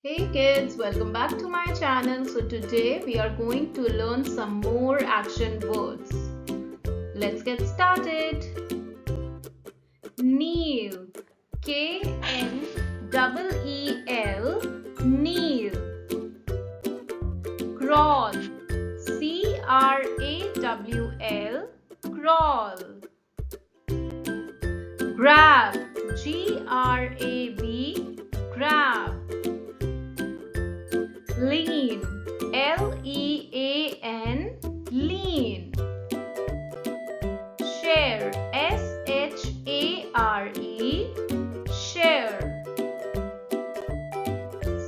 Hey kids, welcome back to my channel. So today we are going to learn some more action words. Let's get started. Kneel, K-N-E-E-L, kneel. Crawl, C-R-A-W-L, crawl. Grab, G-R-A-B, grab. Lean, L-E-A-N, lean. Share, S-H-A-R-E, share.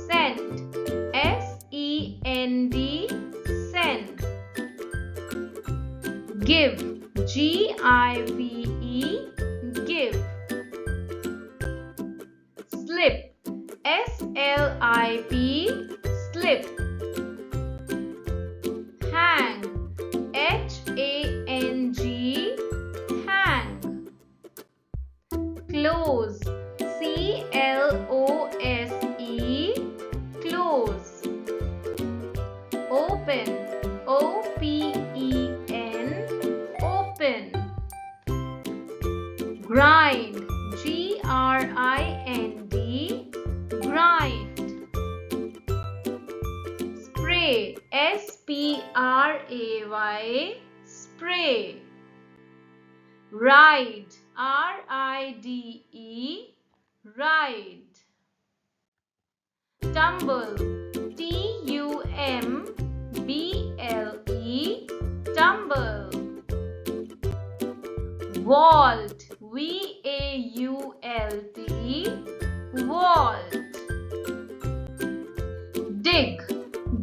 Send, S-E-N-D, send. Give, G-I-V-E, give. Slip, S-L-I-P, slip. Hang, H-A-N-G, hang. Close, C-L-O-S-E, close. Open, O-P-E-N, open. Grind, G-R-I-N-D, grind. Spray, S-P-R-A-Y, spray. Ride, R-I-D-E, ride. Tumble, T-U-M-B-L-E, tumble. Vault, V-A-U-L-T, vault. Dig,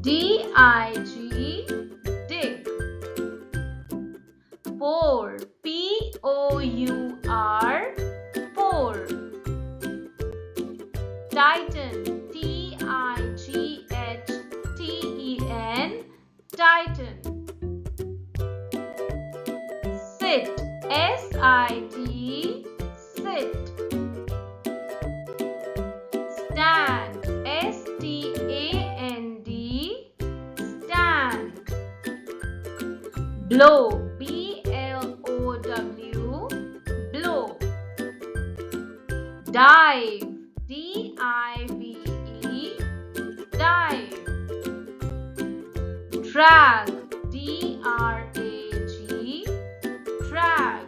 D-I-G, dig. Pour, P-O-U-R, pour. Tighten, T-I-G-H-T-E-N, tighten. Sit, S-I-T, sit. Stand, S-T-A-N-D, stand. Blow, B-L-O-W, blow. Dive, D-I-V-E, dive. Drag, D-R-A-G, drag.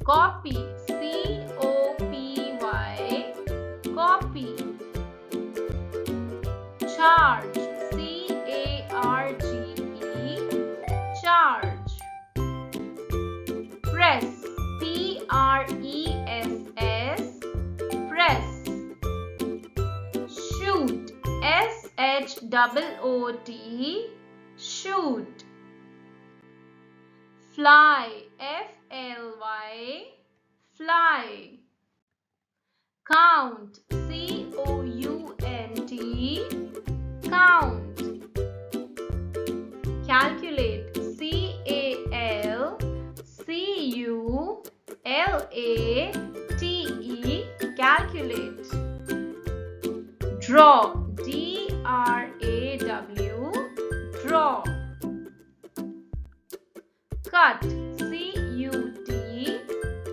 Copy, C-O-P-Y, copy. Charge, C-A-R-G-E, charge. Press, P-R-E-S-S, press. Shoot, S-H-O-O-T, shoot. Fly, F-L-Y, fly. Count, C-O-U-N-T, count. Calculate, C-A-L-C-U-L-A-T-E, calculate. Draw, D-R-A-W, draw. Cut, C-U-T,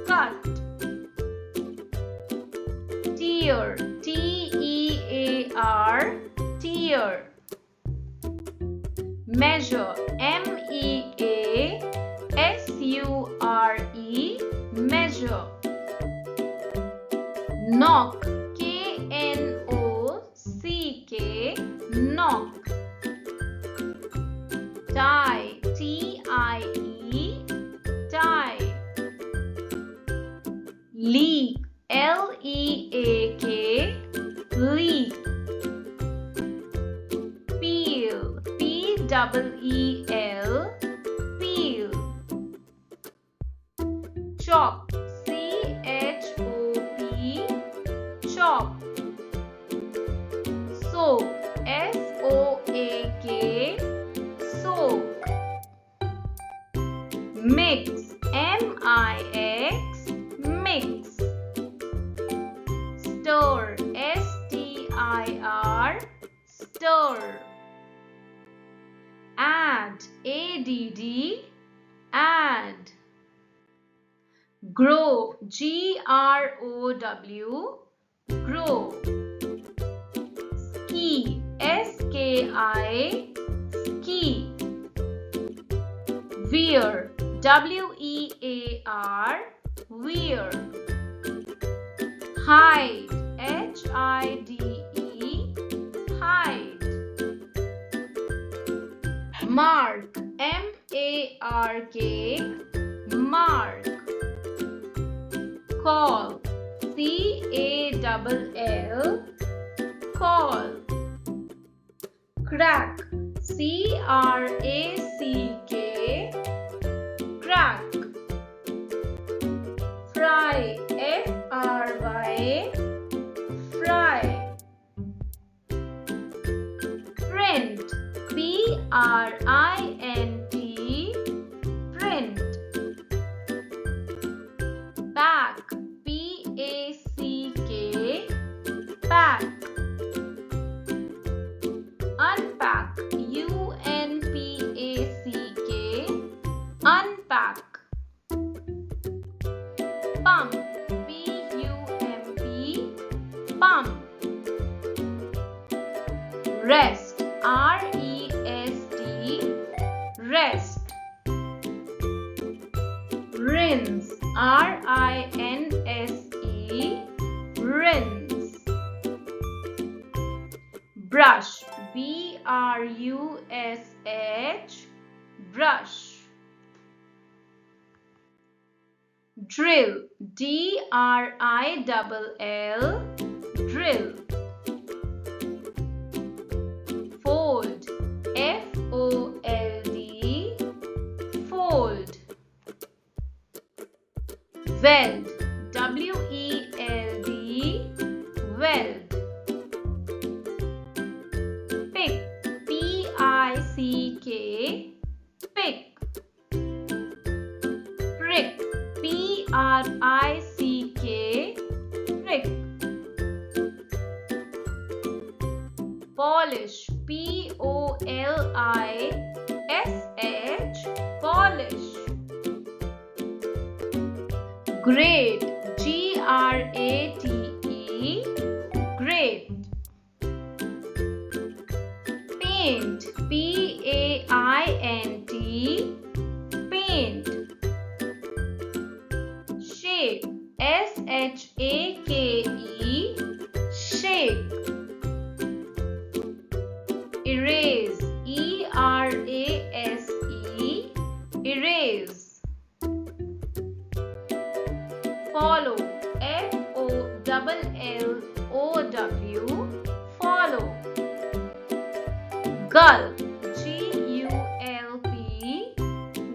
cut. Tear, T-E-A-R, tear. Measure, M-E-A-S-U-R-E, measure. Knock, K-N-O-C-K, knock. Tie, T-I-E, tie. Leak, L-E-A-K, leak. Peel, P-E-E-L, peel. Chop, C-H-O-P, chop. Soak, S-O-A-K, soak. Mix, M-I-X, mix. Stir, S-T S-T-I-R, stir. Add, A-D-D, add. Grow, G-R-O-W, grow. Ski, S-K-I, ski. Wear, W-E-A-R, wear. Hide, H-I-D-E, hide. Mark, M-A-R-K, mark. Call, C-A-L-L, call. Crack, C-R-A-C-K, crack. Fry, F-R-Y, fry. Print, P-R-I-N-T, print. Pack, P-A-C-K, pack. Unpack, U-N-P-A-C-K, unpack. Pump, P-U-M-P, pump. Rest, R-E-S-T, rest. Rinse, R-I-N-S-E, rinse. Brush, B-R-U-S-H, brush. Drill, D-R-I-L-L, drill. Fold, F-O-L-D, fold. Weld, W-E-L-D, weld. Pick, P-I-C-K, pick. Prick, P-R-I-C-K, prick. Polish, P-O-L-I-S-H, polish. Grate, G-R-A-T-E, grate. Paint, P-A-I-N-T, paint. Shake, S-H-A-K-E, shake. Erase, E-R-A-S-E, erase. Follow, F-O-L-L-O-W, follow. Gulp, G-U-L-P,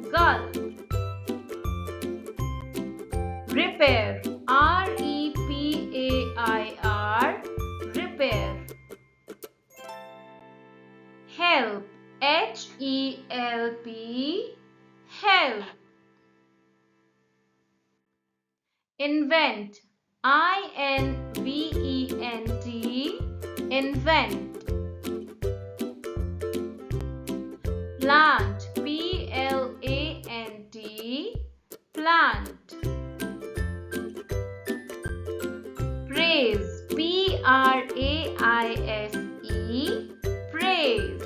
gulp. Repair, R-E-P-A-I-R, repair. Help, H-E-L-P, help. Invent, I-N-V-E-N-T, invent. Plant, P-L-A-N-T, plant. Praise, P-R-A-I-S-E, praise.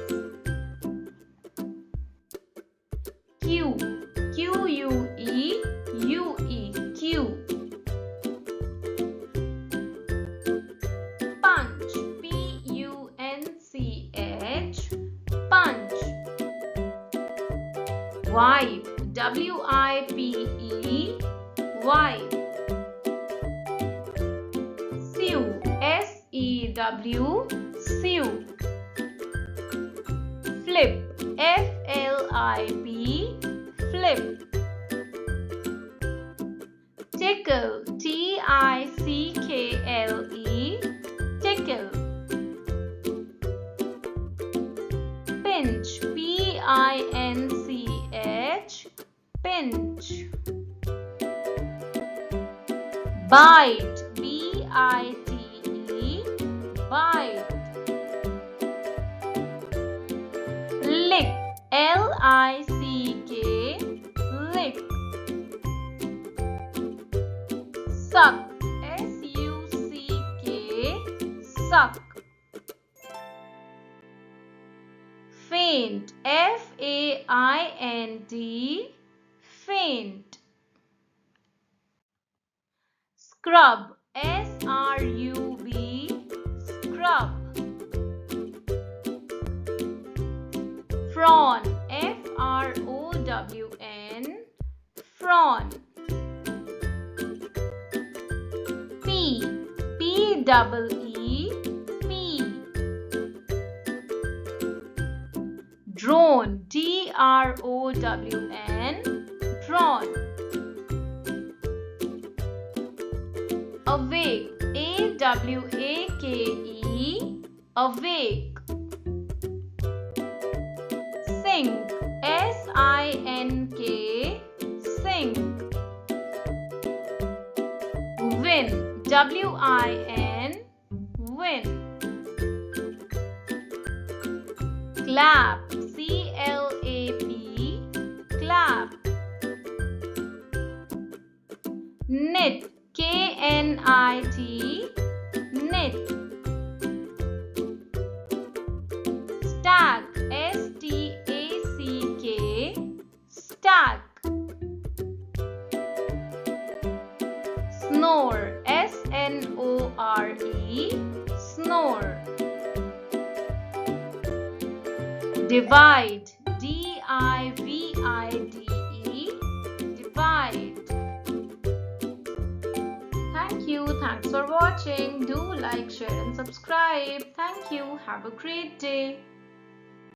Cue, Q-U-E-U-E, cue. Punch, P-U-N-C-H, punch. Wipe, W-I-P-E, wipe. Sew, S-E-W, sew. Flip, F-L-I-P, flip. Tickle, T-I-C-K-L-E, tickle. Pinch, P-I-N-C-H, pinch. Bite, B-I-T-E, bite. L-I-C-K, lick. Suck, S-U-C-K, suck. Faint, F-A-I-N-T, faint. Scrub, S-R-U-B, scrub. Frown, F-R-O-W-N, frown. Pea, P-E-E, pea. Drone, D-R-O-W-N, drone. Awake, A-W-A-K-E, awake. Sink, S-I-N-K, sink. Win, W-I-N, win. Clap, C-L-A-P, clap. Knit, K-N-I-T, knit. Stack, S-T-A-C-K, stack. Snore, S-N-O-R-E, snore. Divide, D-I-V-I-D-E, divide. Thank you. Thanks for watching. Do like, share and subscribe. Thank you. Have a great day.